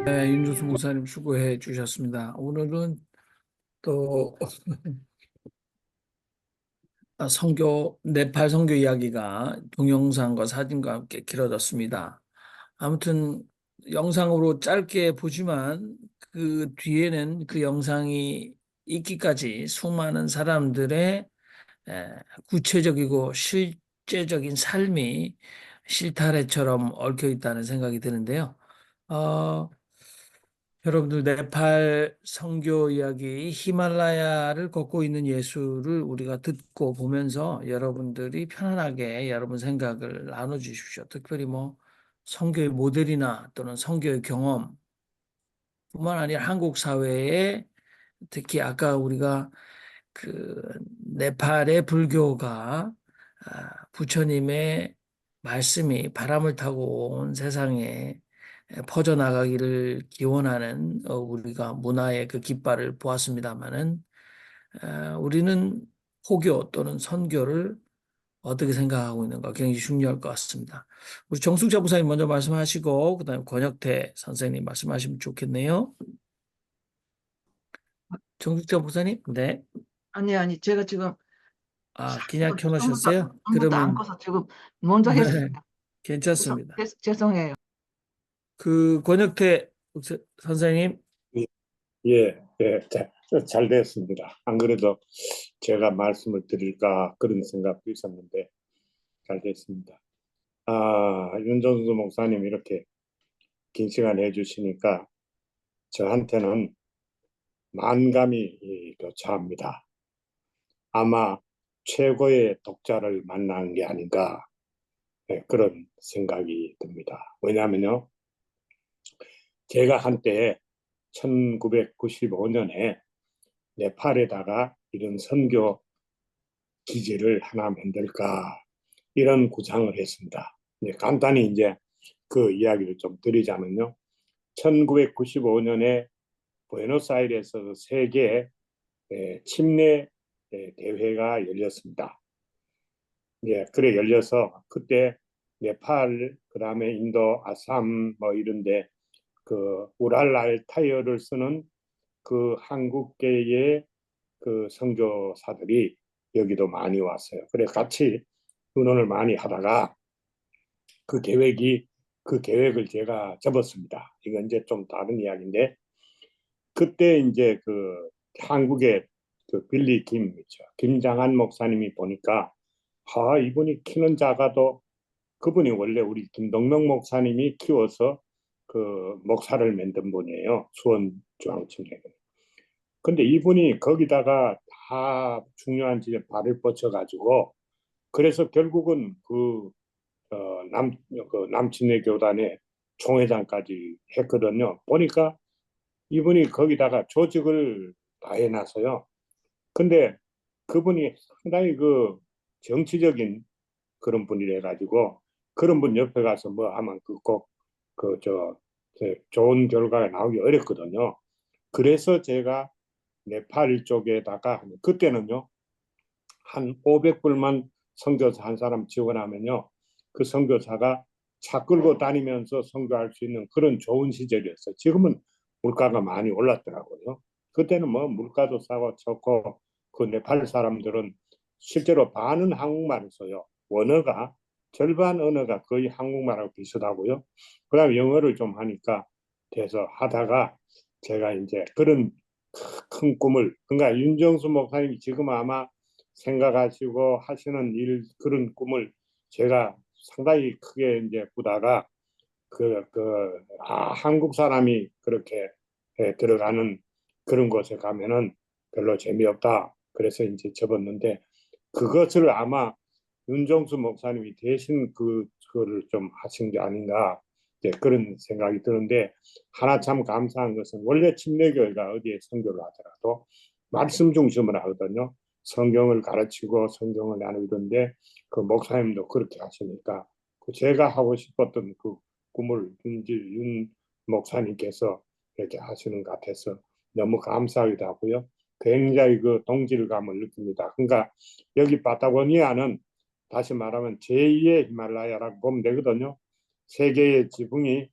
네, 윤조수 목사님 수고해 주셨습니다. 오늘은 또 네팔 선교 이야기가 동영상과 사진과 함께 길어졌습니다. 아무튼 영상으로 짧게 보지만 그 뒤에는 그 영상이 있기까지 수많은 사람들의 구체적이고 실제적인 삶이 실타래처럼 얽혀 있다는 생각이 드는데요. 어, 여러분들 네팔 선교 이야기 히말라야를 걷고 있는 예수를 우리가 듣고 보면서 여러분들이 편안하게 여러분 생각을 나눠 주십시오. 특별히 뭐 선교의 모델이나 또는 선교의 경험뿐만 아니라 한국 사회에 특히 아까 우리가 그 네팔의 불교가 부처님의 말씀이 바람을 타고 온 세상에 퍼져나가기를 기원하는 우리가 문화의 그 깃발을 보았습니다마는 우리는 포교 또는 선교를 어떻게 생각하고 있는가 굉장히 중요할 것 같습니다. 우리 정숙자 부사님 먼저 말씀하시고 그다음에 권혁태 선생님 말씀하시면 좋겠네요. 정숙자 부사님, 네. 아니, 제가 지금 그냥 처음부터 켜놓으셨어요? 아무것도 안 그러면 꺼서 지금 먼저 네, 했습니다. 괜찮습니다. 죄송해요. 그 권혁태 선생님, 예, 예, 잘 됐습니다. 안 그래도 제가 말씀을 드릴까 그런 생각도 있었는데 잘 됐습니다. 윤정수 목사님 이렇게 긴 시간 해주시니까 저한테는 만감이 교차합니다. 아마 최고의 독자를 만난 게 아닌가 그런 생각이 듭니다. 왜냐하면요, 제가 한때 1995년에 네팔에다가 이런 선교 기지를 하나 만들까 이런 구상을 했습니다. 간단히 이제 그 이야기를 좀 드리자면요. 1995년에 부에노스아이레스 세계 침례 대회가 열렸습니다. 예, 그래 열려서 그때 네팔, 그다음에 인도, 아삼 뭐 이런데 그 우랄 타이어를 쓰는 그 한국계의 그 선교사들이 여기도 많이 왔어요. 그래 같이 의논을 많이 하다가 그 계획이 그 계획을 제가 접었습니다. 이건 이제 좀 다른 이야기인데 그때 이제 그 한국의 그 빌리 김이죠. 김장한 목사님이 보니까 이분이 키는 작아도 그분이 원래 우리 김동명 목사님이 키워서 그 목사를 만든 분이에요. 수원중앙청에. 근데 이분이 거기다가 다 중요한 지에 발을 뻗쳐가지고 그래서 결국은 그 남친의 교단의 총회장까지 했거든요. 보니까 이분이 거기다가 조직을 다 해놨어요. 근데 그분이 상당히 그 정치적인 그런 분이라 가지고 그런 분 옆에 가서 뭐 하면 그꼭그저 좋은 결과가 나오기 어렵거든요. 그래서 제가 네팔 쪽에다가 그때는요 한 500불만 선교사 한 사람 지원하면요 그 선교사가 차 끌고 다니면서 선교할 수 있는 그런 좋은 시절이었어요. 지금은 물가가 많이 올랐더라고요. 그때는 뭐 물가도 싸고 좋고 그 네팔 사람들은 실제로 반은 한국말을 써요. 원어가 절반 언어가 거의 한국말하고 비슷하고요. 그다음에 영어를 좀 하니까 돼서 하다가 제가 이제 그런 큰 꿈을 그러니까 윤정수 목사님이 지금 아마 생각하시고 하시는 그런 꿈을 제가 상당히 크게 이제 꾸다가 한국 사람이 그렇게 들어가는 그런 곳에 가면은 별로 재미없다. 그래서 이제 접었는데 그것을 아마 윤정수 목사님이 대신 그거를 좀 하신 게 아닌가 그런 생각이 드는데 하나 참 감사한 것은 원래 침례교회가 어디에 선교를 하더라도 말씀 중심으로 하거든요. 성경을 가르치고 성경을 나누던데 그 목사님도 그렇게 하시니까 제가 하고 싶었던 그 꿈을 윤 목사님께서 이렇게 하시는 것 같아서 너무 감사하기도 하고요. 굉장히 그 동질감을 느낍니다. 그러니까 여기 파타고니아는 다시 말하면 제2의 히말라야라고 보면 되거든요. 세계의 지붕이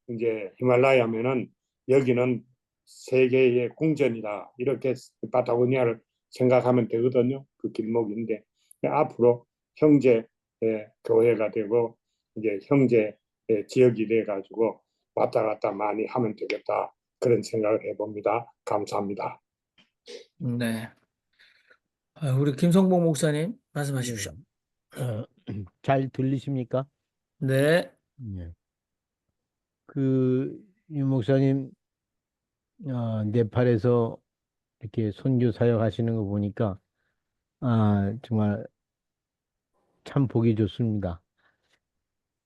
이제 히말라야면은 여기는 세계의 궁전이다. 이렇게 파타고니아를 생각하면 되거든요. 그 길목인데 앞으로 형제 교회가 되고 이제 형제 지역이 돼 가지고 왔다 갔다 많이 하면 되겠다. 그런 생각을 해봅니다. 감사합니다. 네. 우리 김성봉 목사님 네. 말씀하십시오. 어, 잘 들리십니까? 네. 네. 유 목사님, 네팔에서 이렇게 선교 사역 하시는 거 보니까, 정말 참 보기 좋습니다.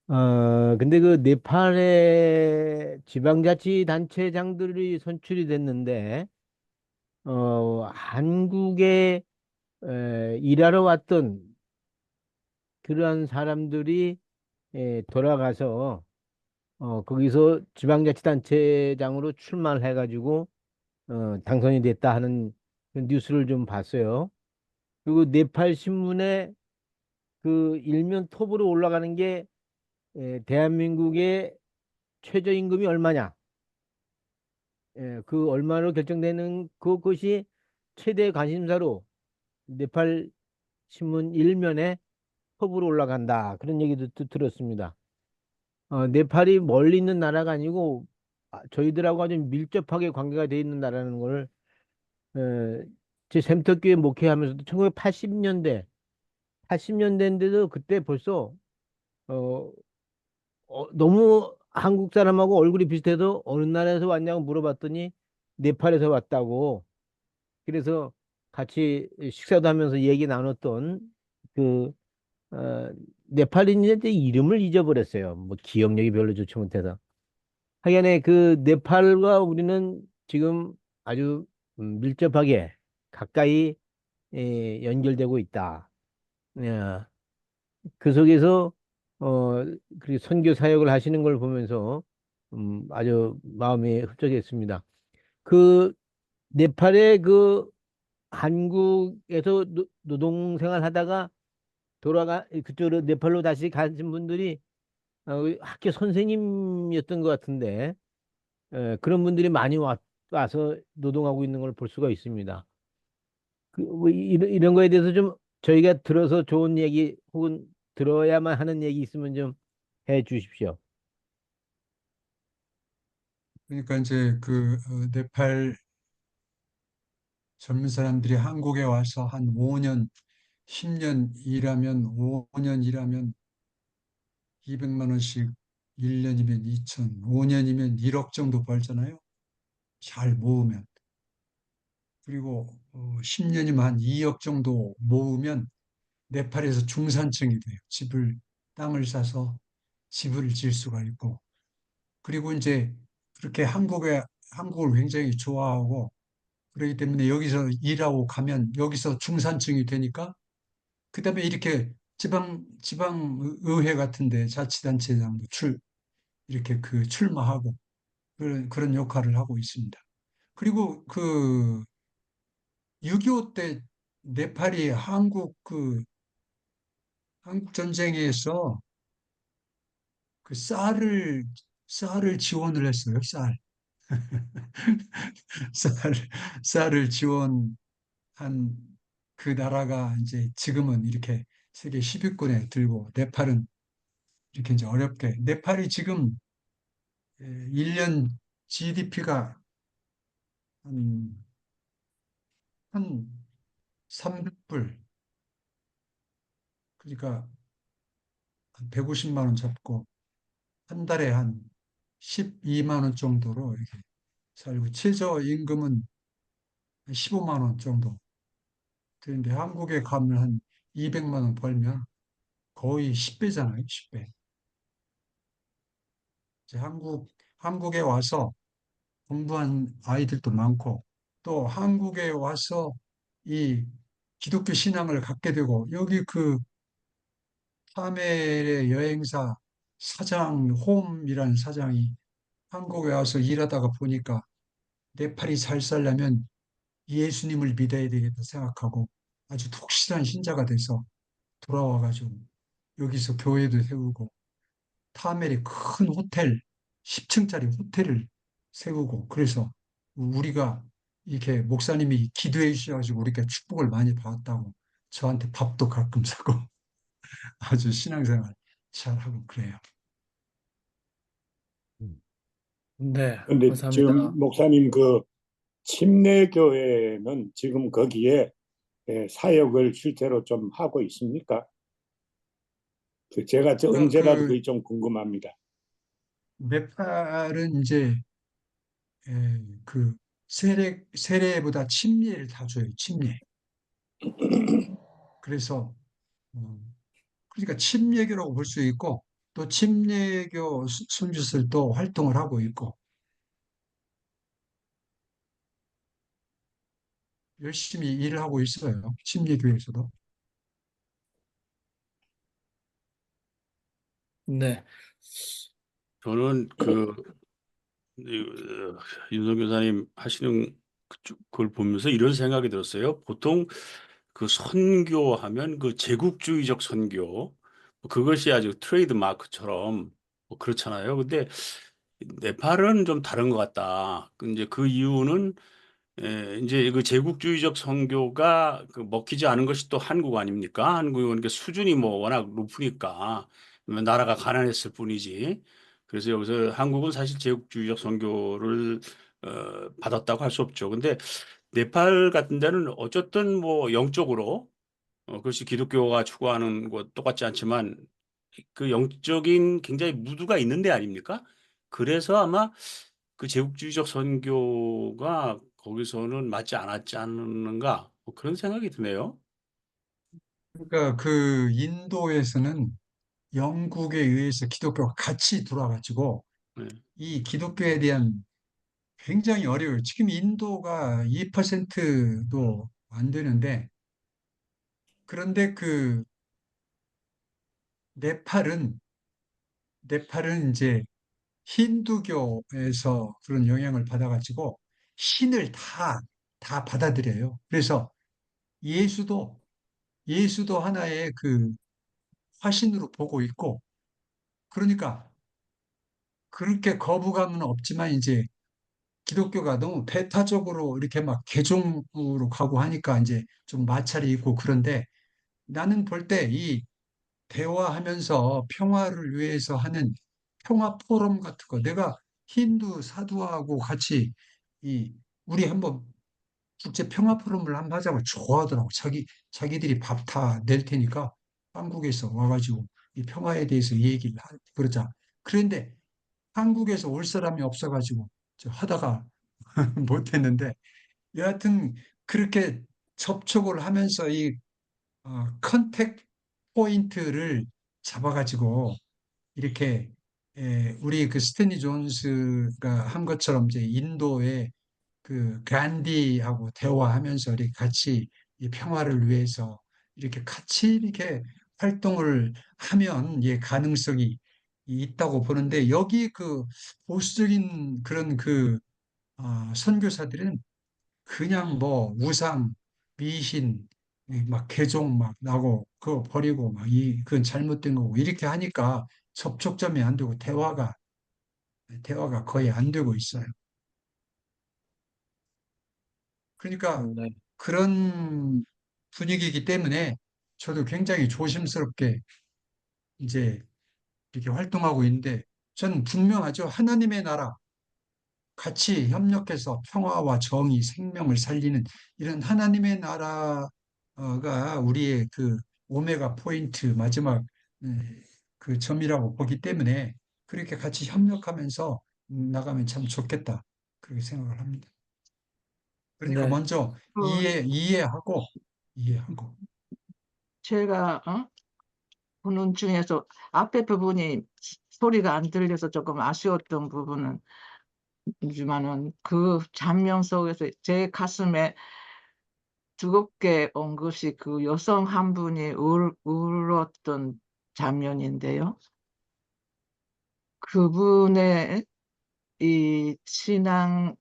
근데 그 네팔의 지방자치단체장들이 선출이 됐는데, 한국에 일하러 왔던 그러한 사람들이 돌아가서 거기서 지방자치단체장으로 출마를 해가지고 당선이 됐다 하는 그 뉴스를 좀 봤어요. 그리고 네팔 신문에 그 일면 톱으로 올라가는 게 대한민국의 최저임금이 얼마냐, 그 얼마로 결정되는 그것이 최대 관심사로 네팔 신문 일면에 톱으로 올라간다, 그런 얘기도 들었습니다. 네팔이 멀리 있는 나라가 아니고 저희들하고 아주 밀접하게 관계가 돼 있는 나라는 걸 제 샘터교회 목회하면서도 1980년대인데도 그때 벌써 어, 너무 한국 사람하고 얼굴이 비슷해도 어느 나라에서 왔냐고 물어봤더니 네팔에서 왔다고. 그래서 같이 식사도 하면서 얘기 나눴던 그 어, 네팔인인데 이름을 잊어버렸어요. 뭐 기억력이 별로 좋지 못해서. 하여간에 그 네팔과 우리는 지금 아주 밀접하게 가까이 연결되고 있다. 예, 그 속에서 그 선교 사역을 하시는 걸 보면서 아주 마음이 흡족했습니다. 그 네팔의 그 한국에서 노동생활 하다가 그쪽으로 네팔로 다시 가신 분들이 학교 선생님이었던 것 같은데, 그런 분들이 많이 와서 노동하고 있는 걸 볼 수가 있습니다. 뭐 이런 거에 대해서 좀 저희가 들어서 좋은 얘기 혹은 들어야만 하는 얘기 있으면 좀 해 주십시오. 그러니까 이제 네팔 젊은 사람들이 한국에 와서 한 5년, 10년 일하면 5년 일하면 200만 원씩 1년이면 2천, 5년이면 1억 정도 벌잖아요. 잘 모으면. 그리고 10년이면 한 2억 정도 모으면 네팔에서 중산층이 돼요. 땅을 사서 집을 질 수가 있고. 그리고 이제 그렇게 한국을 굉장히 좋아하고 그렇기 때문에 여기서 일하고 가면 여기서 중산층이 되니까 그다음에 이렇게 지방 의회 같은데 자치단체장도 이렇게 출마하고 그런 역할을 하고 있습니다. 그리고 6.25 때 네팔이 한국 전쟁에서 쌀을 지원을 했어요. 쌀, 쌀을 지원한 그 나라가 이제 지금은 이렇게 세계 10위권에 들고 네팔은 이렇게 이제 어렵게 네팔이 지금 1년 GDP가 한 300불 그러니까 한 150만 원 잡고 한 달에 한 12만 원 정도로 이렇게 살고 최저임금은 15만 원 정도 되는데 한국에 가면 한 200만 원 벌면 거의 10배잖아요, 10배. 이제 한국에 와서 공부한 아이들도 많고 또 한국에 와서 이 기독교 신앙을 갖게 되고 여기 파멜의 여행사 홈이라는 사장이 한국에 와서 일하다가 보니까 네팔이 잘 살려면 예수님을 믿어야 되겠다 생각하고 아주 독실한 신자가 돼서 돌아와가지고 여기서 교회도 세우고 파멜의 큰 호텔, 10층짜리 호텔을 세우고 그래서 우리가 이렇게 목사님이 기도해 주셔가지고 우리가 축복을 많이 받았다고 저한테 밥도 가끔 사고 아주 신앙생활 잘하고 그래요. 음. 네, 근데 감사합니다. 지금 목사님 그 침례교회는 지금 거기에 사역을 실제로 좀 하고 있습니까? 제가 언제라도 그 그게 좀 궁금합니다. 네팔은 이제 그 세례보다 침례를 다 줘요. 침례. 그래서 그러니까 침례교라고 볼 수 있고 또 침례교 선교사들도 활동을 하고 있고 열심히 일을 하고 있어요. 침례교에서도. 네, 저는 윤석 교사님 하시는 그걸 보면서 이런 생각이 들었어요. 보통 그 선교하면 그 제국주의적 선교, 그것이 아주 트레이드 마크처럼 뭐 그렇잖아요. 근데 네팔은 좀 다른 것 같다. 이제 그 이유는 이제 그 제국주의적 선교가 그 먹히지 않은 것이 또 한국 아닙니까? 한국은 그 수준이 뭐 워낙 높으니까 나라가 가난했을 뿐이지. 그래서 여기서 한국은 사실 제국주의적 선교를 받았다고 할 수 없죠. 근데 네팔 같은 데는 어쨌든 뭐 영적으로 그것이 기독교가 추구하는 것 똑같지 않지만 그 영적인 굉장히 무드가 있는 데 아닙니까? 그래서 아마 그 제국주의적 선교가 거기서는 맞지 않았지 않는가 뭐 그런 생각이 드네요. 그러니까 그 인도에서는 영국에 의해서 기독교가 같이 들어와가지고 네. 이 기독교에 대한 굉장히 어려워요. 지금 인도가 2%도 안 되는데 그런데 그 네팔은 이제 힌두교에서 그런 영향을 받아가지고 신을 다 받아들여요. 그래서 예수도 하나의 그 화신으로 보고 있고 그러니까 그렇게 거부감은 없지만 이제 기독교가 너무 배타적으로 이렇게 막 개종으로 가고 하니까 이제 좀 마찰이 있고 그런데 나는 볼 때 이 대화하면서 평화를 위해서 하는 평화 포럼 같은 거 내가 힌두 사두하고 같이 이 우리 한번 국제 평화 포럼을 한번 하자고 좋아하더라고. 자기들이 밥 다 낼 테니까 한국에서 와가지고 이 평화에 대해서 얘기를 그러자. 그런데 한국에서 올 사람이 없어가지고 저 하다가 못했는데 여하튼 그렇게 접촉을 하면서 이 컨택 포인트를 잡아가지고 이렇게 우리 그 스탠리 존스가 한 것처럼 이제 인도의 그 간디하고 대화하면서 이렇게 같이 이 평화를 위해서 이렇게 같이 이렇게 활동을 하면 예 가능성이 있다고 보는데 여기 그 보수적인 그런 그 선교사들은 그냥 뭐 우상, 미신, 막 개종 막 나고 그거 버리고 막 그건 잘못된 거고 이렇게 하니까 접촉점이 안 되고 대화가 거의 안 되고 있어요. 그러니까 네, 그런 분위기이기 때문에 저도 굉장히 조심스럽게 이제 이렇게 활동하고 있는데 저는 분명하죠. 하나님의 나라 같이 협력해서 평화와 정의, 생명을 살리는 이런 하나님의 나라가 우리의 그 오메가 포인트 마지막 그 점이라고 보기 때문에 그렇게 같이 협력하면서 나가면 참 좋겠다. 그렇게 생각을 합니다. 그러니까 네, 먼저 그 이해하고 제가 보는 중에서 앞에 부분이 소리가 안 들려서 조금 아쉬웠던 부분은 지만은 그 장면 속에서 제 가슴에 뜨겁게 온 것이 그 여성 한 분이 울었던 장면인데요. 그분의 이 신앙,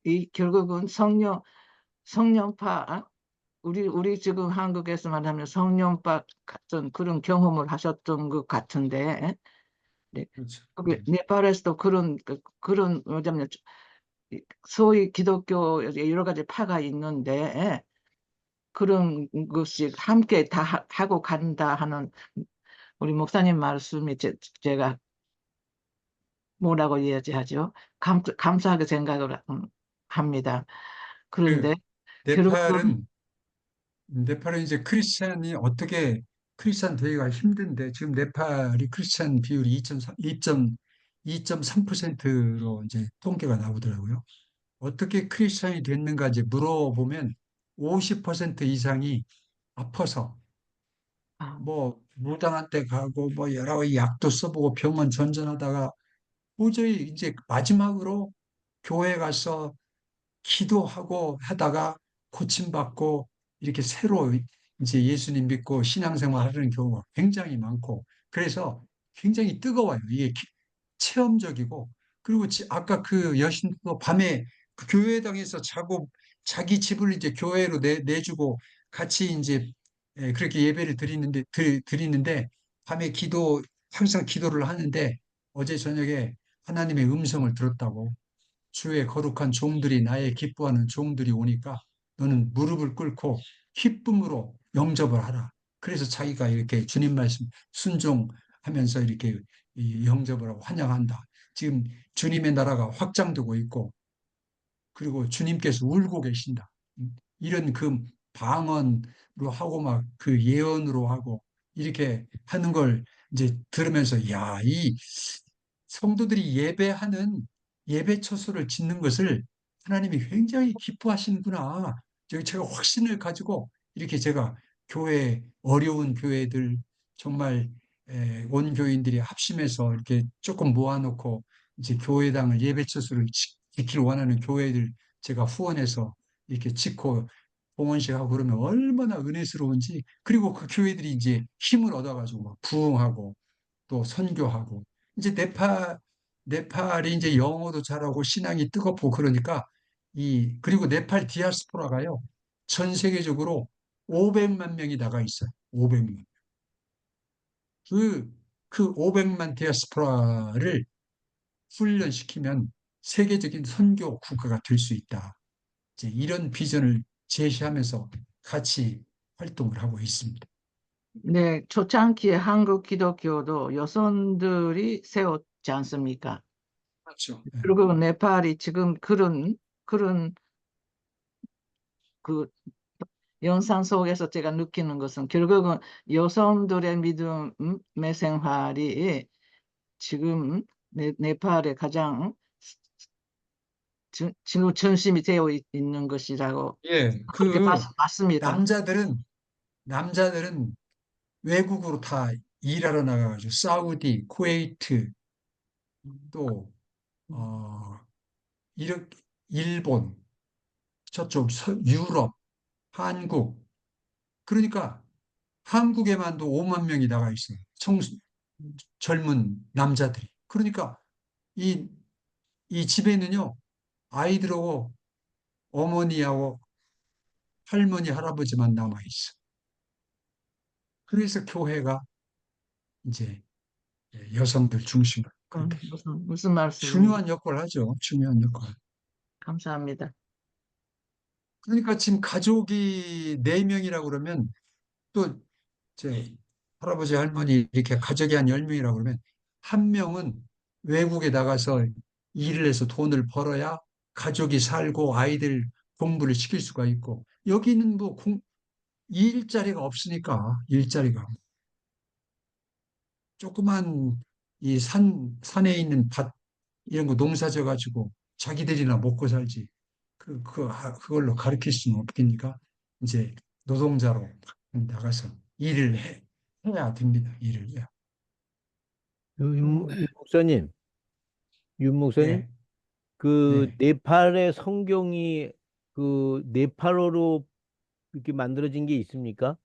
이 결국은 성령파, 우리 지금 한국에서 말하면 성령파 같은 그런 경험을 하셨던 것 같은데, 그렇죠. 거기 네팔에서도 그런 뭐냐면 소위 기독교 여러 가지 파가 있는데 그런 것이 함께 다 하고 간다 하는 우리 목사님 말씀이 제가 뭐라고 이야기하죠? 감사하게 생각을 합니다. 그 그런데 결국은 네팔은 이제 크리스찬이 어떻게 크리스찬 되기가 힘든데 지금 네팔이 크리스찬 비율이 2.3%로 이제 통계가 나오더라고요. 어떻게 크리스찬이 됐는가 이제 물어보면 50% 이상이 아파서 아, 뭐 무당한 테 가고 뭐 여러 가지 약도 써보고 병원 전전하다가 도저히 이제 마지막으로 교회 가서 기도하고 하다가 고침받고 이렇게 새로 이제 예수님 믿고 신앙생활 하는 경우가 굉장히 많고 그래서 굉장히 뜨거워요. 이게 체험적이고 그리고 아까 그 여신도 밤에 그 교회당에서 자고 자기 집을 이제 교회로 내주고 같이 이제 그렇게 예배를 드리는데 밤에 항상 기도를 하는데 어제 저녁에 하나님의 음성을 들었다고 주의 거룩한 종들이 나의 기뻐하는 종들이 오니까 너는 무릎을 꿇고 기쁨으로 영접을 하라. 그래서 자기가 이렇게 주님 말씀 순종하면서 이렇게 이 영접을 하고 환영한다. 지금 주님의 나라가 확장되고 있고 그리고 주님께서 울고 계신다. 이런 그 방언으로 하고 막 그 예언으로 하고 이렇게 하는 걸 이제 들으면서 야, 이 성도들이 예배하는 예배 처소를 짓는 것을 하나님이 굉장히 기뻐하시는구나. 제가 확신을 가지고 이렇게 제가 어려운 교회들 정말 온 교인들이 합심해서 이렇게 조금 모아놓고 이제 교회당을 예배 처소를 지키를 원하는 교회들 제가 후원해서 이렇게 짓고 봉헌식 하고 그러면 얼마나 은혜스러운지 그리고 그 교회들이 이제 힘을 얻어가지고 막 부흥하고 또 선교하고 이제 네팔이 이제 영어도 잘하고 신앙이 뜨겁고 그러니까 그리고 네팔 디아스포라가요 전 세계적으로 500만 명이 나가 있어요. 500만. 그 500만 디아스포라를 훈련시키면 세계적인 선교 국가가 될 수 있다. 이제 이런 비전을 제시하면서 같이 활동을 하고 있습니다. 네, 초창기에 한국 기독교도 여성들이 세웠지 않습니까? 그렇죠. 그리고 네팔이 지금 그런 그 영상 속에서 제가 느끼는 것은 결국은 여성들의 믿음의 생활이 지금 네팔에 가장 지금 중심이 되어 있는 것이라고 예, 그렇게 봤습니다. 남자들은 외국으로 다 일하러 나가가지고 사우디, 쿠웨이트 또 이렇게 일본 저쪽 유럽, 한국 그러니까 한국에만도 5만 명이 나가 있어요. 젊은 남자들이. 그러니까 이, 이 집에는요 아이들하고 어머니하고 할머니, 할아버지만 남아 있어. 그래서 교회가 이제 여성들 중심으로 그렇게 무슨 말씀입니까? 중요한 역할을 하죠. 중요한 역할. 감사합니다. 그러니까 지금 가족이 4명이라고 그러면 또 제 할아버지 할머니 이렇게 가족이 한 10명이라고 그러면 한 명은 외국에 나가서 일을 해서 돈을 벌어야 가족이 살고 아이들 공부를 시킬 수가 있고 여기는 뭐 일자리가 없으니까 일자리가 조그만 산에 있는 밭 이런 거 농사 져 가지고 자기들이나 먹고 살지 그걸로 가르칠 수는 없겠니까 이제 노동자로 나가서 해야 됩니다. 일을 해야. 윤 목사님, 예, 그 예, 네팔의 성경이 그 네팔어로 이렇게 만들어진 게 있습니까?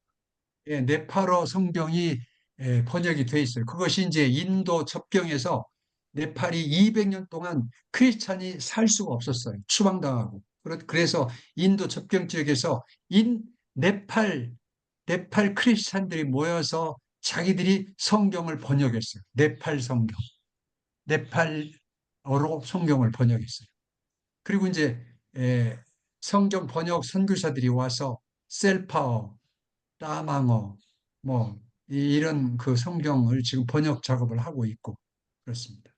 예, 네팔어 성경이 번역이 돼 있어요. 그것이 이제 인도 접경에서 네팔이 200년 동안 크리스찬이 살 수가 없었어요. 추방당하고. 그래서 인도 접경 지역에서 네팔, 네팔 크리스찬들이 모여서 자기들이 성경을 번역했어요. 네팔 성경. 네팔어로 성경을 번역했어요. 그리고 이제 성경 번역 선교사들이 와서 셀파어, 따망어, 뭐 이런 그 성경을 지금 번역 작업을 하고 있고 그렇습니다.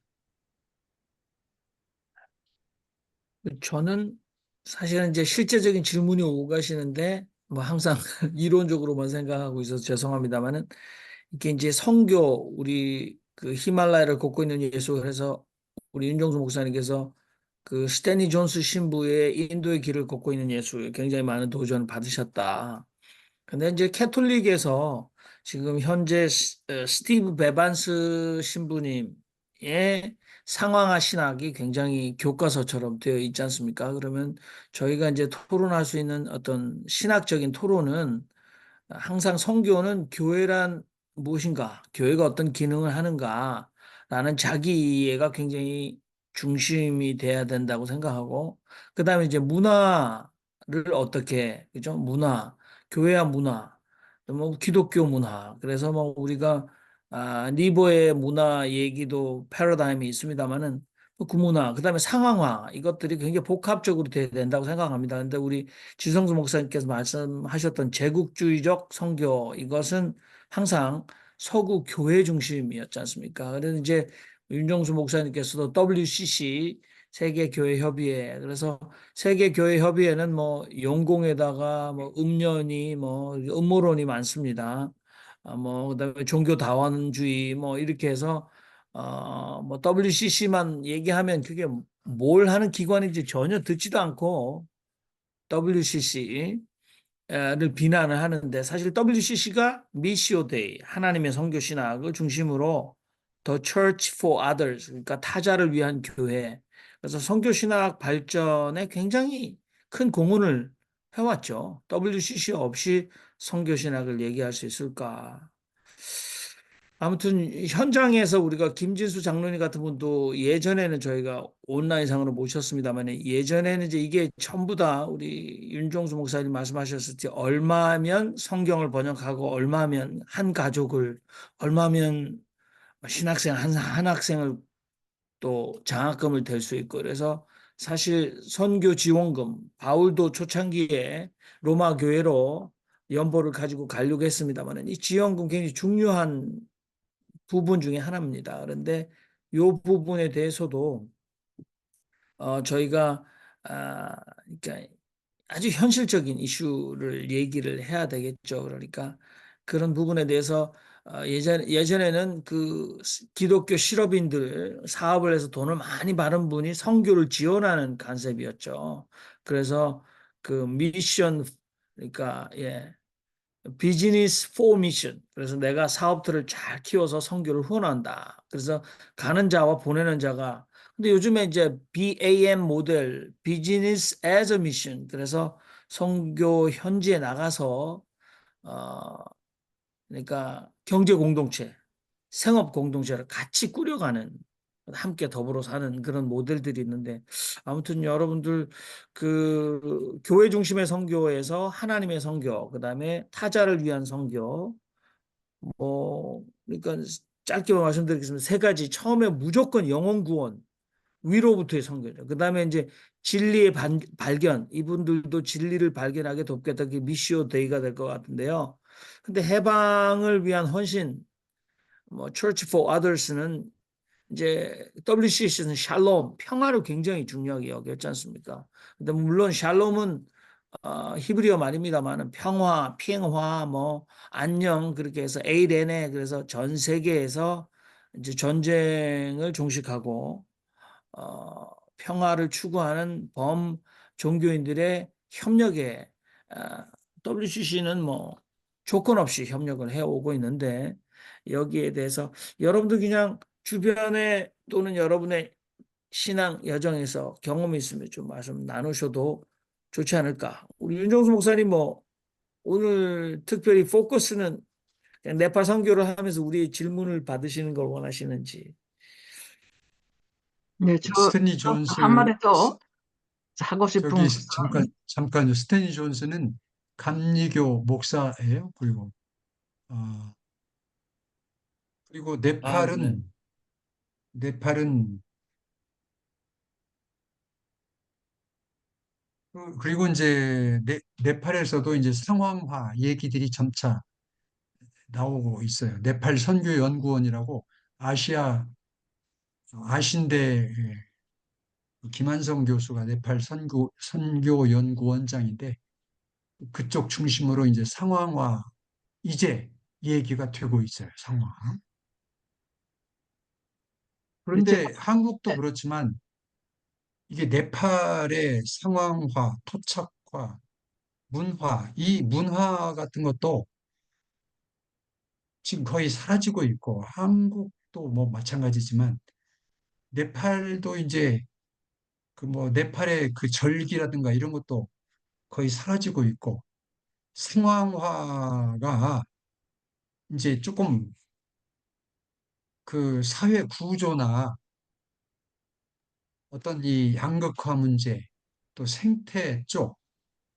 저는 사실은 이제 실제적인 질문이 오고 가시는데 뭐 항상 이론적으로만 생각하고 있어서 죄송합니다만은 이게 이제 선교 우리 그 히말라야를 걷고 있는 예수 그래서 우리 윤정수 목사님께서 그 스탠리 존스 신부의 인도의 길을 걷고 있는 예수에 굉장히 많은 도전을 받으셨다. 근데 이제 캐톨릭에서 지금 현재 스티브 베반스 신부님의 상황화 신학이 굉장히 교과서처럼 되어 있지 않습니까? 그러면 저희가 이제 토론할 수 있는 어떤 신학적인 토론은 항상 성교는 교회란 무엇인가, 교회가 어떤 기능을 하는가라는 자기 이해가 굉장히 중심이 돼야 된다고 생각하고, 그 다음에 이제 문화를 어떻게, 그죠? 문화, 교회와 문화, 뭐 기독교 문화. 그래서 뭐 우리가 니보의 문화 얘기도 패러다임이 있습니다만은 그 문화, 그다음에 상황화 이것들이 굉장히 복합적으로 돼야 된다고 생각합니다. 근데 우리 지성수 목사님께서 말씀하셨던 제국주의적 선교 이것은 항상 서구 교회 중심이었지 않습니까? 그래서 이제 윤정수 목사님께서도 WCC 세계교회협의회 그래서 세계교회협의회는 뭐 용공에다가 뭐 음련이 뭐 음모론이 많습니다. 뭐 그다음에 종교 다원주의 뭐 이렇게 해서 뭐 WCC만 얘기하면 그게 뭘 하는 기관인지 전혀 듣지도 않고 WCC를 비난을 하는데 사실 WCC가 미시오 데이 하나님의 선교 신학을 중심으로 The Church for Others 그러니까 타자를 위한 교회 그래서 선교 신학 발전에 굉장히 큰 공헌을 해왔죠. WCC 없이 선교 신학을 얘기할 수 있을까? 아무튼 현장에서 우리가 김진수 장로님 같은 분도 예전에는 저희가 온라인상으로 모셨습니다만 예전에는 이제 이게 전부 다 우리 윤종수 목사님 말씀하셨을 때 얼마면 성경을 번역하고 얼마면 한 가족을 얼마면 신학생 한 학생을 또 장학금을 댈 수 있고 그래서 사실 선교 지원금 바울도 초창기에 로마 교회로 연보를 가지고 가려고 했습니다만 이 지원금 굉장히 중요한 부분 중에 하나입니다. 그런데 이 부분에 대해서도 저희가 그러니까 아주 현실적인 이슈를 얘기를 해야 되겠죠. 그러니까 그런 부분에 대해서 예전에는 그 기독교 실업인들 사업을 해서 돈을 많이 받은 분이 선교를 지원하는 컨셉이었죠. 그래서 그 미션 그러니까 예. 비즈니스 포 미션. 그래서 내가 사업들을 잘 키워서 선교를 후원한다. 그래서 가는 자와 보내는 자가 근데 요즘에 이제 BAM 모델, 비즈니스 as a mission. 그래서 선교 현지에 나가서 어 그러니까 경제 공동체, 생업 공동체를 같이 꾸려가는 함께 더불어 사는 그런 모델들이 있는데 아무튼 여러분들 그 교회 중심의 선교에서 하나님의 선교, 그다음에 타자를 위한 선교 뭐 그러니까 짧게 말씀드리겠습니다. 세 가지 처음에 무조건 영혼 구원 위로부터의 선교죠. 그다음에 이제 진리의 발견 이분들도 진리를 발견하게 돕겠다. 그게 미시오 데이가 될 것 같은데요. 근데 해방을 위한 헌신 뭐 Church for Others는 이제 WCC는 샬롬, 평화를 굉장히 중요하게 여겼지 않습니까? 근데 물론 샬롬은 히브리어 말입니다만은 평화, 피행화, 뭐 안녕 그렇게 해서 에이레네 그래서 전 세계에서 이제 전쟁을 종식하고 평화를 추구하는 범 종교인들의 협력에 WCC는 뭐 조건 없이 협력을 해오고 있는데 여기에 대해서 여러분들 그냥 주변에 또는 여러분의 신앙 여정에서 경험이 있으면 좀 말씀 나누셔도 좋지 않을까. 우리 윤정수 목사님 뭐 오늘 특별히 포커스는 그냥 네팔 선교를 하면서 우리의 질문을 받으시는 걸 원하시는지. 네, 스탠리 저 존스 한 마디 더 하고 싶은 저기 것은 잠깐요. 스탠리 존스는 감리교 목사예요. 어, 그리고 아, 네. 네팔은 네팔은 그리고 이제 네팔에서도 이제 상황화 얘기들이 점차 나오고 있어요. 네팔 선교연구원이라고 아신대 김한성 교수가 네팔 선교연구원장인데 그쪽 중심으로 이제 상황화 이제 얘기가 되고 있어요. 상황. 근데 제가 그런데 한국도 그렇지만 이게 네팔의 상황화, 토착화, 이 문화 같은 것도 지금 거의 사라지고 있고, 한국도 뭐 마찬가지지만, 네팔도 이제 그 뭐 네팔의 그 절기라든가 이런 것도 거의 사라지고 있고, 상황화가 이제 조금 그 사회 구조나 어떤 이 양극화 문제, 또 생태 쪽,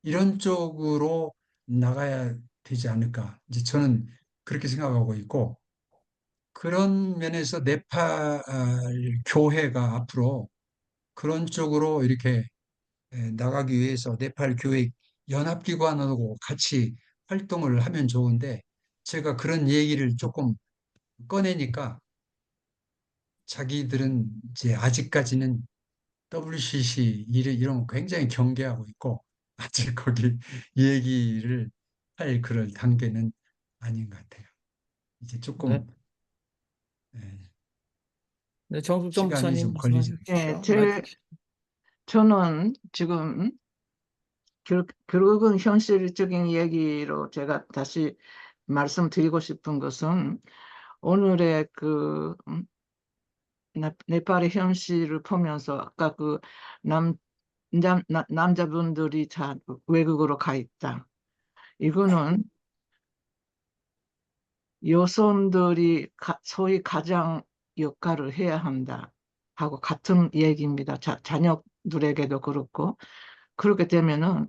이런 쪽으로 나가야 되지 않을까. 이제 저는 그렇게 생각하고 있고, 그런 면에서 네팔 교회가 앞으로 그런 쪽으로 이렇게 나가기 위해서 네팔 교회 연합기관하고 같이 활동을 하면 좋은데, 제가 그런 얘기를 조금 꺼내니까 자기들은 이제 아직까지는 WCC 이런 거 굉장히 경계하고 있고, 아직 거기 얘기를 할 그럴 단계는 아닌 것 같아요. 이제 네. 조금 예, 네, 정숙전 시간이 목사님 좀 걸리지. 예, 말씀하십시오. 마이크. 저는 지금 결국은 현실적인 얘기로 제가 다시 말씀드리고 싶은 것은 오늘의 네팔의 현실을 보면서 아까 남자분들이 다 외국으로 가 있다. 이거는 여성들이 소위 가장 역할을 해야 한다 하고 같은 얘기입니다. 자녀들에게도 그렇고. 그렇게 되면은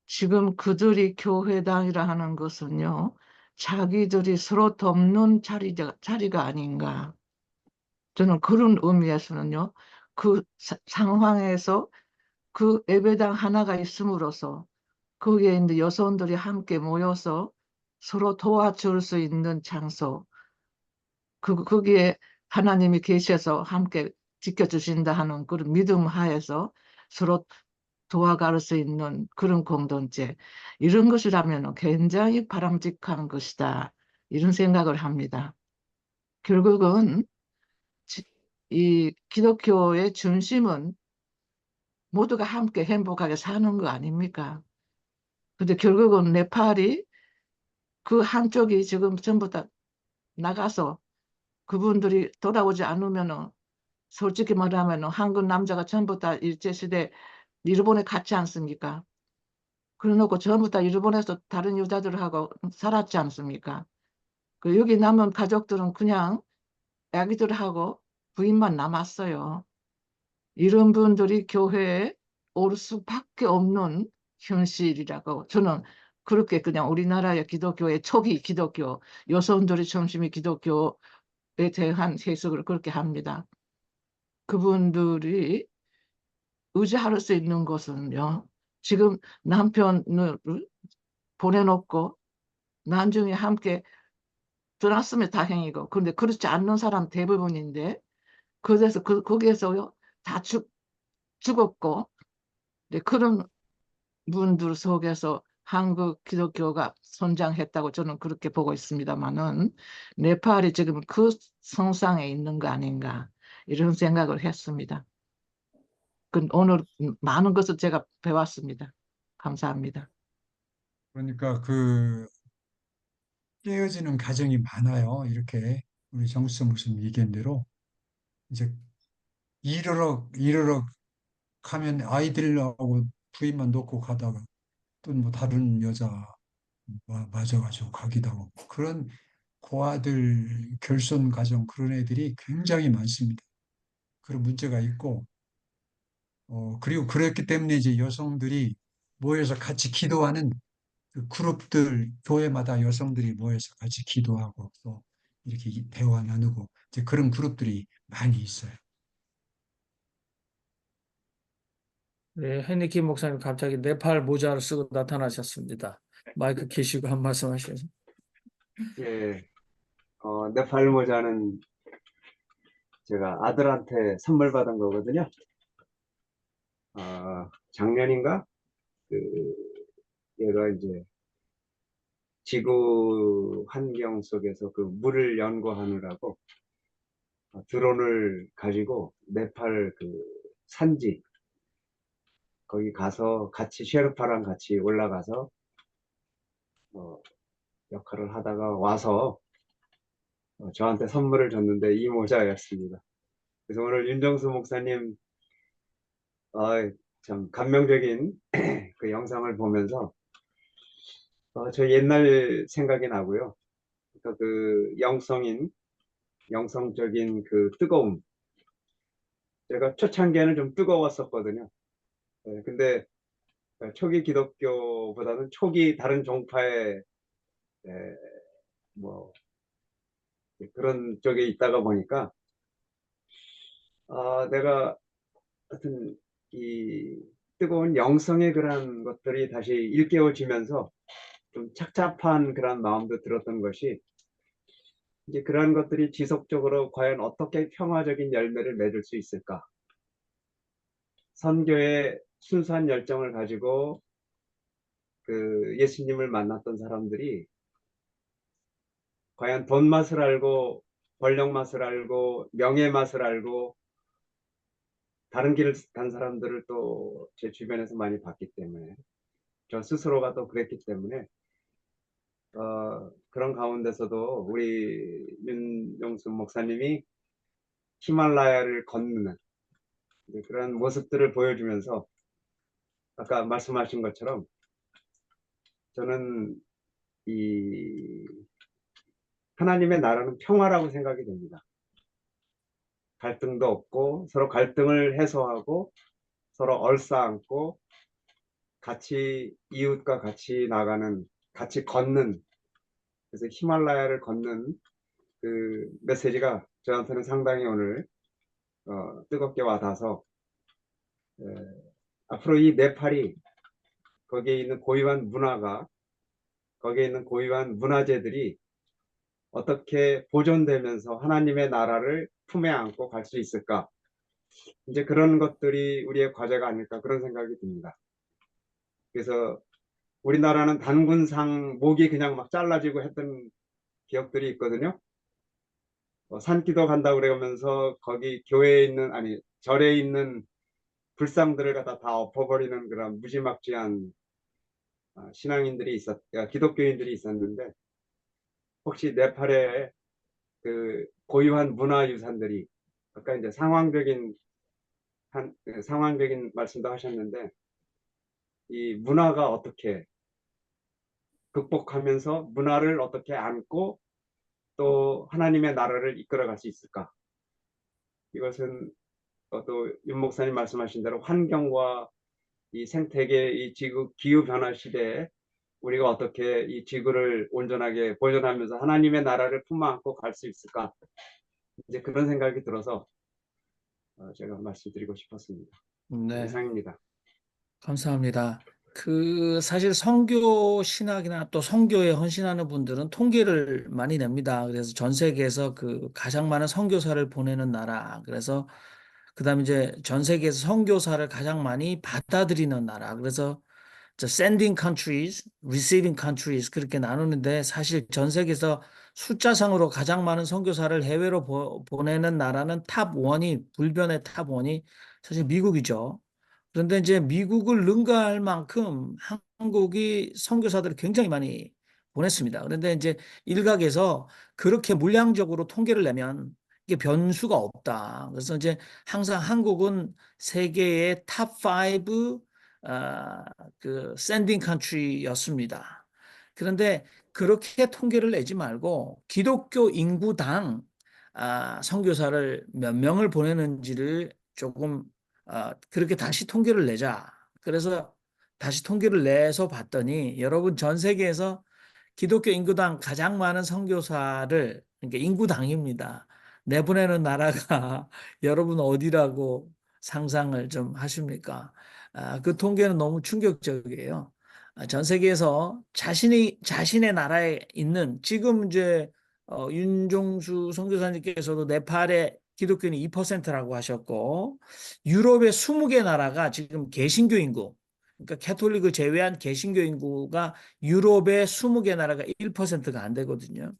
지금 그들이 교회당이라 하는 것은요, 자기들이 서로 돕는 자리가 아닌가. 저는 그런 의미에서는요, 그 상황에서 그 예배당 하나가 있음으로써 거기에 있는 여성들이 함께 모여서 서로 도와줄 수 있는 장소, 거기에 하나님이 계셔서 함께 지켜주신다 하는 그런 믿음 하에서 서로 도와갈 수 있는 그런 공동체, 이런 것이라면 굉장히 바람직한 것이다. 이런 생각을 합니다. 결국은 이 기독교의 중심은 모두가 함께 행복하게 사는 거 아닙니까? 근데 결국은 네팔이 그 한쪽이 지금 전부 다 나가서 그분들이 돌아오지 않으면은 솔직히 말하면 한국 남자가 전부 다 일제시대 일본에 갔지 않습니까? 그래놓고 전부 다 일본에서 다른 여자들하고 살았지 않습니까? 여기 남은 가족들은 그냥 아기들하고 부인만 남았어요. 이런 분들이 교회에 올 수밖에 없는 현실이라고 저는 그렇게 그냥 우리나라의 기독교의 초기 기독교, 여성들의 중심의 기독교에 대한 해석을 그렇게 합니다. 그분들이 의지할 수 있는 것은요, 지금 남편을 보내놓고 나중에 함께 떠났으면 다행이고, 그런데 그렇지 않는 사람 대부분인데, 그래서 거기에서 다 죽었고, 네, 그런 분들 속에서 한국 기독교가 성장했다고 저는 그렇게 보고 있습니다만은, 네팔이 지금 그 성상에 있는 거 아닌가, 이런 생각을 했습니다. 오늘 많은 것을 제가 배웠습니다. 감사합니다. 그러니까 그 깨어지는 가정이 많아요. 이렇게 우리 정수성 목사님 얘기한 대로 이제 이르럭 하면 아이들하고 부인만 놓고 가다가 또 뭐 다른 여자 맞아가지고 가기도 하고 그런 고아들 결손 가정 그런 애들이 굉장히 많습니다. 그런 문제가 있고 그리고 그랬기 때문에 이제 여성들이 모여서 같이 기도하는 그 그룹들 교회마다 여성들이 모여서 같이 기도하고 또 이렇게 대화 나누고 이제 그런 그룹들이 많이 있어요. 네, 헤니키 목사님 갑자기 네팔 모자를 쓰고 나타나셨습니다. 마이크 켜시고 한 말씀 하셔서. 예, 네팔 모자는 제가 아들한테 선물 받은 거거든요. 작년인가? 그, 얘가 이제 지구 환경 속에서 그 물을 연구하느라고 드론을 가지고 네팔 그 산지, 거기 가서 같이 셰르파랑 같이 올라가서 역할을 하다가 와서 저한테 선물을 줬는데 이 모자였습니다. 그래서 오늘 윤정수 목사님 참 감명적인 그 영상을 보면서 저 옛날 생각이 나고요. 그러니까 그 영성적인 그 뜨거움. 제가 초창기에는 좀 뜨거웠었거든요. 근데 초기 기독교보다는 초기 다른 종파의 뭐 그런 쪽에 있다가 보니까 내가 하여튼 이 뜨거운 영성의 그런 것들이 다시 일깨워지면서 좀 착잡한 그런 마음도 들었던 것이 이제 그런 것들이 지속적으로 과연 어떻게 평화적인 열매를 맺을 수 있을까? 선교의 순수한 열정을 가지고 그 예수님을 만났던 사람들이 과연 돈 맛을 알고 권력 맛을 알고 명예 맛을 알고 다른 길을 간 사람들을 또 제 주변에서 많이 봤기 때문에 저 스스로가 또 그랬기 때문에 그런 가운데서도 우리 윤정수 목사님이 히말라야를 걷는 그런 모습들을 보여주면서 아까 말씀하신 것처럼 저는 이 하나님의 나라는 평화라고 생각이 됩니다. 갈등도 없고 서로 갈등을 해소하고 서로 얼싸안고 같이 이웃과 같이 나가는, 같이 걷는, 그래서 히말라야를 걷는 그 메시지가 저한테는 상당히 오늘 뜨겁게 와닿아서 앞으로 이 네팔이 거기에 있는 고유한 문화가, 거기에 있는 고유한 문화재들이 어떻게 보존되면서 하나님의 나라를 품에 안고 갈 수 있을까? 이제 그런 것들이 우리의 과제가 아닐까 그런 생각이 듭니다. 그래서 우리나라는 단군상 목이 그냥 막 잘라지고 했던 기억들이 있거든요. 산기도 간다고 그러면서 거기 교회에 있는, 아니 절에 있는 불상들을 갖다 다 엎어버리는 그런 무지막지한 기독교인들이 있었는데, 혹시 네팔의 그 고유한 문화유산들이, 아까 이제 상황적인 말씀도 하셨는데, 이 문화가 어떻게 극복하면서 문화를 어떻게 안고 또 하나님의 나라를 이끌어갈 수 있을까? 이것은 또 윤 목사님 말씀하신 대로 환경과 이 생태계, 이 지구 기후 변화 시대에 우리가 어떻게 이 지구를 온전하게 보존하면서 하나님의 나라를 품어 안고 갈 수 있을까? 이제 그런 생각이 들어서 제가 말씀드리고 싶었습니다. 네, 이상입니다. 감사합니다. 그 사실 선교 신학이나 또 선교에 헌신하는 분들은 통계를 많이 냅니다. 그래서 전 세계에서 그 가장 많은 선교사를 보내는 나라. 그래서 그다음에 이제 전 세계에서 선교사를 가장 많이 받아들이는 나라. 그래서 sending countries, receiving countries 그렇게 나누는데, 사실 전 세계에서 숫자상으로 가장 많은 선교사를 해외로 보내는 나라는 탑 1이, 불변의 탑 1이 사실 미국이죠. 그런데 이제 미국을 능가할 만큼 한국이 선교사들을 굉장히 많이 보냈습니다. 그런데 이제 일각에서 그렇게 물량적으로 통계를 내면 이게 변수가 없다. 그래서 이제 항상 한국은 세계의 탑 5 그 샌딩 컨트리였습니다. 그런데 그렇게 통계를 내지 말고 기독교 인구당 선교사를 몇 명을 보내는지를 조금 그렇게 다시 통계를 내자. 그래서 다시 통계를 내서 봤더니 여러분 전 세계에서 기독교 인구당 가장 많은 선교사를, 그러니까 인구당입니다. 내보내는 나라가 여러분 어디라고 상상을 좀 하십니까? 그 통계는 너무 충격적이에요. 전 세계에서 자신의 나라에 있는 지금 이제 윤종수 선교사님께서도 네팔의 기독교인이 2%라고 하셨고 유럽의 20개 나라가 지금 개신교 인구 그러니까 캐톨릭을 제외한 개신교 인구가 유럽의 20개 나라가 1%가 안 되거든요.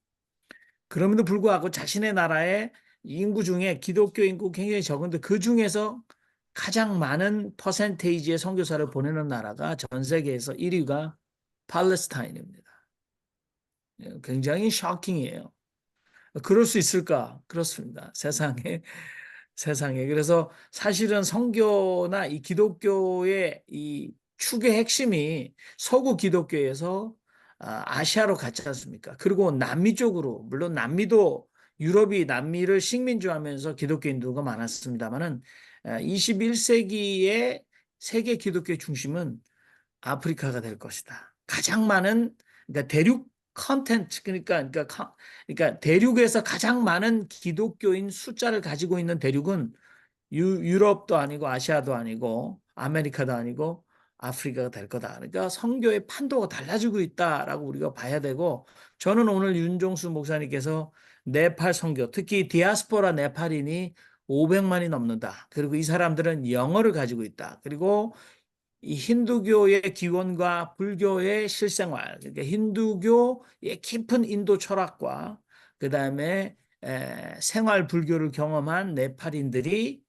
그럼에도 불구하고 자신의 나라의 인구 중에 기독교 인구 굉장히 적은데 그 중에서 가장 많은 퍼센테이지의 선교사를 보내는 나라가 전 세계에서 1위가 팔레스타인입니다. 굉장히 쇼킹이에요. 그럴 수 있을까? 그렇습니다. 세상에. 그래서 사실은 선교나 이 기독교의 이 축의 핵심이 서구 기독교에서 아시아로 갔지 않습니까? 그리고 남미 쪽으로, 물론 남미도 유럽이 남미를 식민지하면서 기독교 인도가 많았습니다만은 21세기의 세계 기독교의 중심은 아프리카가 될 것이다. 가장 많은 그러니까 대륙 컨텐츠 그러니까 대륙에서 가장 많은 기독교인 숫자를 가지고 있는 대륙은 유럽도 아니고 아시아도 아니고 아메리카도 아니고 아프리카가 될 거다. 그러니까 선교의 판도가 달라지고 있다라고 우리가 봐야 되고 저는 오늘 윤종수 목사님께서 네팔 선교 특히 디아스포라 네팔인이 500만이 넘는다. 그리고 이 사람들은 영어를 가지고 있다. 그리고 이 힌두교의 기원과 불교의 실생활, 그러니까 힌두교의 깊은 인도 철학과 그 다음에 생활 불교를 경험한 네팔인들이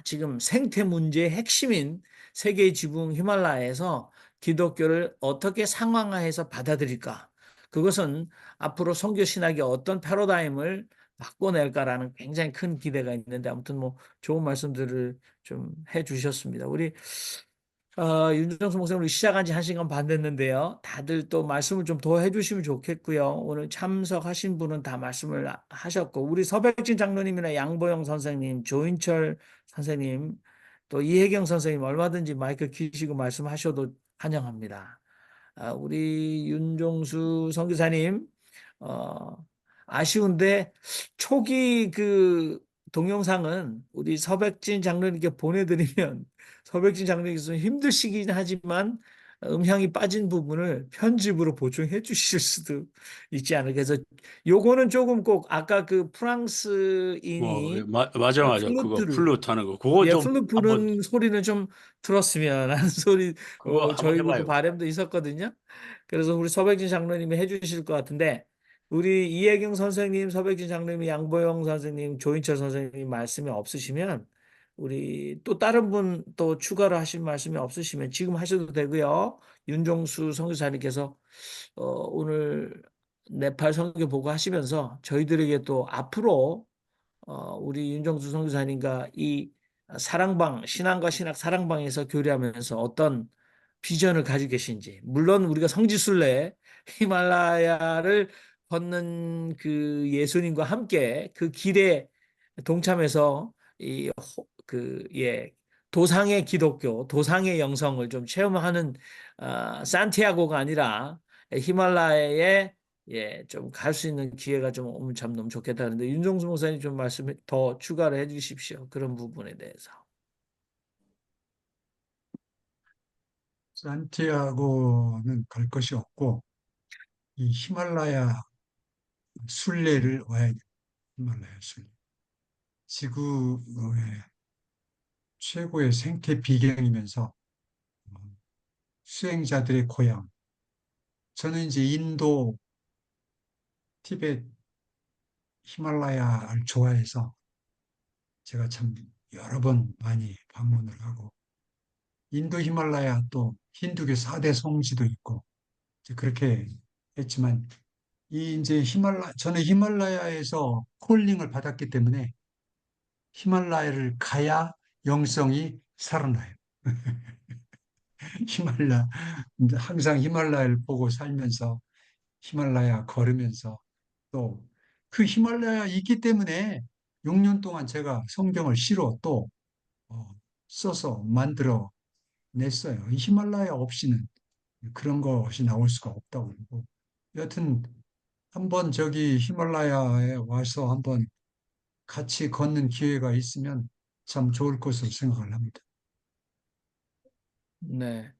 지금 생태 문제의 핵심인 세계 지붕 히말라야에서 기독교를 어떻게 상황화해서 받아들일까? 그것은 앞으로 선교 신학의 어떤 패러다임을 바꿔낼까라는 굉장히 큰 기대가 있는데 아무튼 뭐 좋은 말씀들을 좀 해주셨습니다. 우리 윤정수 목사님 우리 시작한 지 1시간 반 됐는데요. 다들 또 말씀을 좀 더 해주시면 좋겠고요. 오늘 참석하신 분은 다 말씀을 하셨고 우리 서백진 장로님이나 양보영 선생님, 조인철 선생님, 또 이혜경 선생님 얼마든지 마이크 켜시고 말씀하셔도 환영합니다. 우리 윤종수 선교사님 아쉬운데 초기 그 동영상은 우리 서백진 장로님께 보내드리면 서백진 장로님께서 좀 힘드시긴 하지만 음향이 빠진 부분을 편집으로 보충해 주실 수도 있지 않을까. 그래서 요거는 조금 꼭 아까 그 프랑스인이 맞아. 그거 플루트 하는 거. 그거 좀 플룻 한번, 부는 소리는 좀 들었으면 하는 소리 그거 한번 저희도 해봐요. 바람도 있었거든요. 그래서 우리 서백진 장로님이 해주실 것 같은데 우리 이혜경 선생님, 서백진 장로님, 양보영 선생님, 조인철 선생님 말씀이 없으시면 우리 또 다른 분 또 추가로 하실 말씀이 없으시면 지금 하셔도 되고요. 윤종수 선교사님께서 오늘 네팔 선교 보고 하시면서 저희들에게 또 앞으로 우리 윤정수 선교사님과 이 사랑방, 신앙과 신학 사랑방에서 교류하면서 어떤 비전을 가지고 계신지. 물론 우리가 성지순례 히말라야를 걷는 그 예수님과 함께 그 길에 동참해서 도상의 기독교, 도상의 영성을 좀 체험하는 산티아고가 아니라 히말라야의 좀 갈 수 있는 기회가 좀 오면 참 너무 좋겠다. 그런데 윤종수 목사님 좀 말씀 더 추가를 해 주십시오. 그런 부분에 대해서. 산티아고는 갈 것이 없고 이 히말라야 순례를 와야 돼. 히말라야 순례. 지구의 최고의 생태 비경이면서 수행자들의 고향. 저는 이제 인도, 티베트, 히말라야를 좋아해서 제가 참 여러 번 많이 방문을 하고 인도 히말라야 또 힌두교 4대 성지도 있고 이제 그렇게 했지만 이 이제 저는 히말라야에서 콜링을 받았기 때문에 히말라야를 가야 영성이 살아나요. 이제 항상 히말라야를 보고 살면서 히말라야 걸으면서 또 그 히말라야 있기 때문에 6년 동안 제가 성경을 시로 또 써서 만들어 냈어요. 이 히말라야 없이는 그런 것이 나올 수가 없다고 그러고 여튼 한번 저기 히말라야에 와서 한번 같이 걷는 기회가 있으면 참 좋을 것으로 생각을 합니다. 네.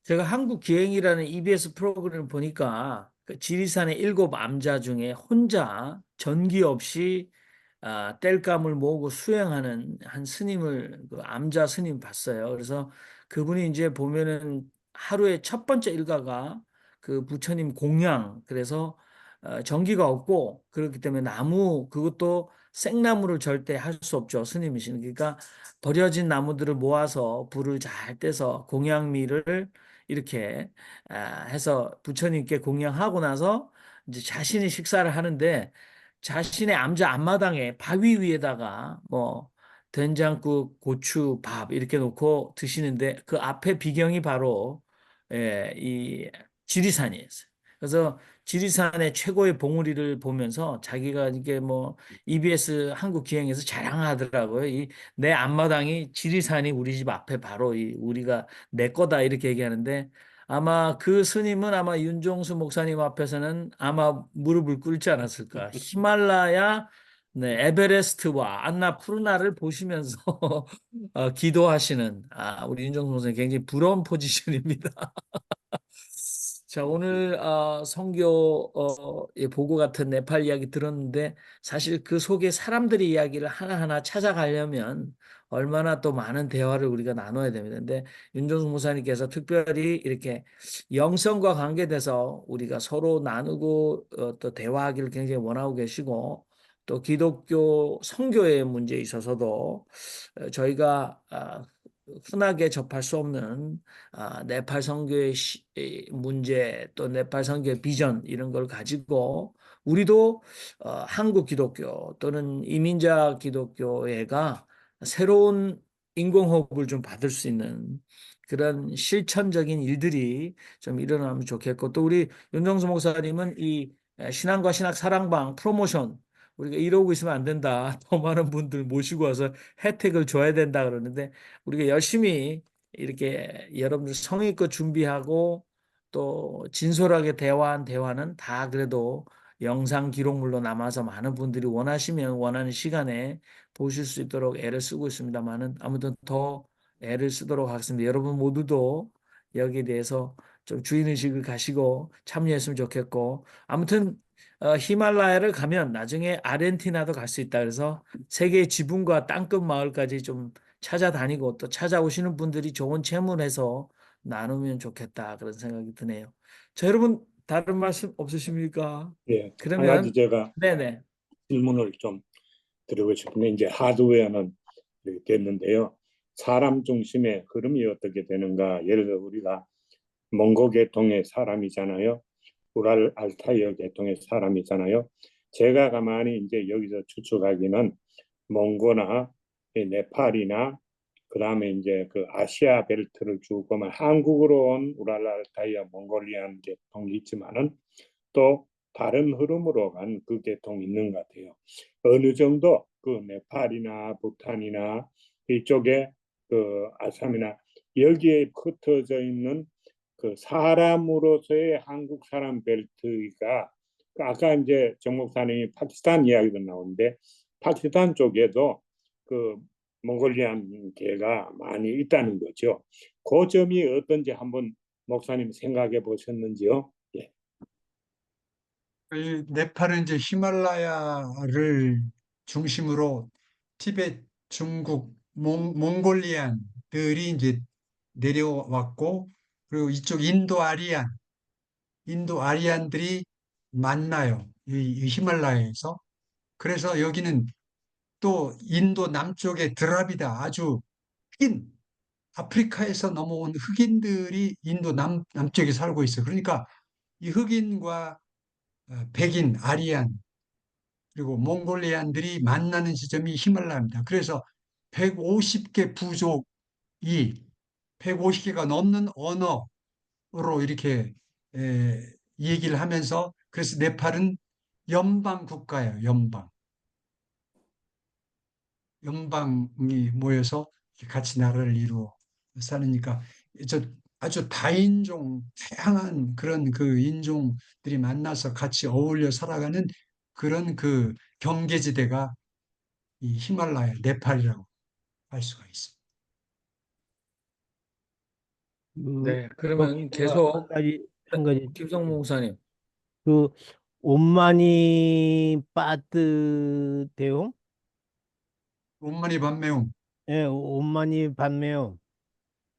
제가 한국 기행이라는 EBS 프로그램을 보니까 그 지리산의 일곱 암자 중에 혼자 전기 없이 땔감을 모으고 수행하는 한 스님을 그 암자 스님 봤어요. 그래서 그분이 이제 보면은 하루에 첫 번째 일과가 그 부처님 공양 그래서 전기가 없고 그렇기 때문에 나무 그것도 생나무를 절대 할 수 없죠. 스님이시는 그러니까 버려진 나무들을 모아서 불을 잘 떼서 공양미를 이렇게 해서 부처님께 공양하고 나서 이제 자신이 식사를 하는데 자신의 암자 앞마당에 바위 위에다가 뭐 된장국, 고추, 밥 이렇게 놓고 드시는데 그 앞에 비경이 바로 이 지리산이었어요. 그래서 지리산의 최고의 봉우리를 보면서 자기가 이게 뭐 EBS 한국 기행에서 자랑하더라고요. 이 내 앞마당이 지리산이 우리 집 앞에 바로 이 우리가 내 거다 이렇게 얘기하는데 아마 그 스님은 아마 윤종수 목사님 앞에서는 아마 무릎을 꿇지 않았을까. 히말라야 네, 에베레스트와 안나푸르나를 보시면서 기도하시는 우리 윤종수 목사님 굉장히 부러운 포지션입니다. 자, 오늘 선교 보고 같은 네팔 이야기 들었는데 사실 그 속에 사람들의 이야기를 하나하나 찾아가려면 얼마나 또 많은 대화를 우리가 나눠야 됩니다. 근데 윤종수 목사님께서 특별히 이렇게 영성과 관계돼서 우리가 서로 나누고 또 대화하기를 굉장히 원하고 계시고 또 기독교 선교의 문제에 있어서도 저희가 흔하게 접할 수 없는 네팔 선교의 문제 또 네팔 선교의 비전 이런 걸 가지고 우리도 한국 기독교 또는 이민자 기독교회가 새로운 인공호흡을 좀 받을 수 있는 그런 실천적인 일들이 좀 일어나면 좋겠고 또 우리 윤정수 목사님은 이 신앙과 신학 사랑방 프로모션 우리가 이러고 있으면 안 된다. 더 많은 분들 모시고 와서 혜택을 줘야 된다 그러는데 우리가 열심히 이렇게 여러분들 성의껏 준비하고 또 진솔하게 대화한 대화는 다 그래도 영상 기록물로 남아서 많은 분들이 원하시면 원하는 시간에 보실 수 있도록 애를 쓰고 있습니다만은 아무튼 더 애를 쓰도록 하겠습니다. 여러분 모두도 여기에 대해서 좀 주인의식을 가시고 참여했으면 좋겠고 아무튼 히말라야를 가면 나중에 아르헨티나도 갈 수 있다. 그래서 세계의 지붕과 땅끝 마을까지 좀 찾아다니고 또 찾아오시는 분들이 좋은 체험해서 나누면 좋겠다. 그런 생각이 드네요. 자, 여러분 다른 말씀 없으십니까? 예, 한 가지 그러면 제가 네네. 질문을 좀 드리고 싶은데 이제 하드웨어는 이렇게 됐는데요. 사람 중심의 흐름이 어떻게 되는가? 예를 들어 우리가 몽고 계통의 사람이잖아요. 우랄 알타이어 계통의 사람이잖아요. 제가 가만히 이제 여기서 추측하기는 몽고나 네팔이나 그다음에 이제 그 아시아 벨트를 쭉 보면 한국으로 온 우랄 알타이어 몽골리안 계통이 있지만은 또 다른 흐름으로 간 그 계통이 있는 것 같아요. 어느 정도 그 네팔이나 부탄이나 이쪽에 그 아삼이나 여기에 흩어져 있는 그 사람으로서의 한국 사람 벨트가 아까 이제 정 목사님이 파키스탄 이야기도 나오는데 파키스탄 쪽에도 그 몽골리안 계가 많이 있다는 거죠. 그 점이 어떤지 한번 목사님 생각해 보셨는지요? 예. 이 네팔은 이제 히말라야를 중심으로 티베트, 중국, 몽골리안들이 이제 내려왔고, 그리고 이쪽 인도 아리안들이 만나요. 이 히말라야에서. 그래서 여기는 또 인도 남쪽의 드라비다 아주 흑인, 아프리카에서 넘어온 흑인들이 인도 남쪽에 살고 있어요. 그러니까 이 흑인과 백인, 아리안, 그리고 몽골리안들이 만나는 지점이 히말라야입니다. 그래서 150개 부족이 150개가 넘는 언어로 이렇게 얘기를 하면서 그래서 네팔은 연방 국가예요. 연방이 모여서 같이 나라를 이루어 사니까 저 아주 다인종, 다양한 그런 그 인종들이 만나서 같이 어울려 살아가는 그런 그 경계지대가 이 히말라야, 네팔이라고 할 수가 있습니다. 네, 그러면 계속 한 가지 김성모 목사님. 그 옴마니 빠뜨 대용, 옴마니 밤매움. 예, 옴마니 반메옴.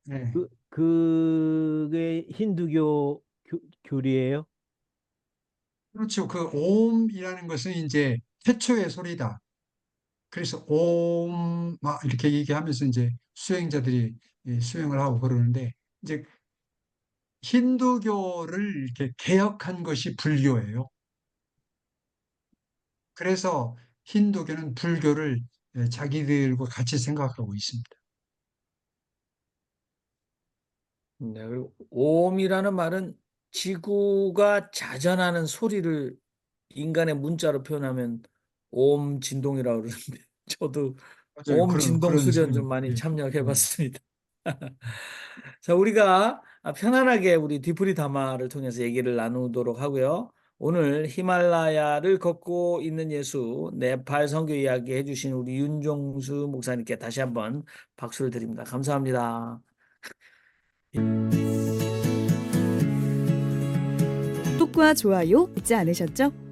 네. 그게 힌두교 교리예요? 그렇죠. 그 옴이라는 것은 이제 태초의 소리다. 그래서 옴, 막 이렇게 얘기하면서 이제 수행자들이 수행을 하고 그러는데, 이제 힌두교를 이렇게 개혁한 것이 불교예요. 그래서 힌두교는 불교를 자기들과 같이 생각하고 있습니다. 네, 그리고 옴이라는 말은 지구가 자전하는 소리를 인간의 문자로 표현하면 옴 진동이라고 그러는데 저도 맞아요. 옴 진동 그런 수련 좀 소리. 많이 예. 참여해 봤습니다. 자, 우리가 편안하게 우리 뒤풀이 담화를 통해서 얘기를 나누도록 하고요. 오늘 히말라야를 걷고 있는 예수 네팔 선교 이야기 해주신 우리 윤종수 목사님께 다시 한번 박수를 드립니다. 감사합니다. 구독과 좋아요 잊지 않으셨죠?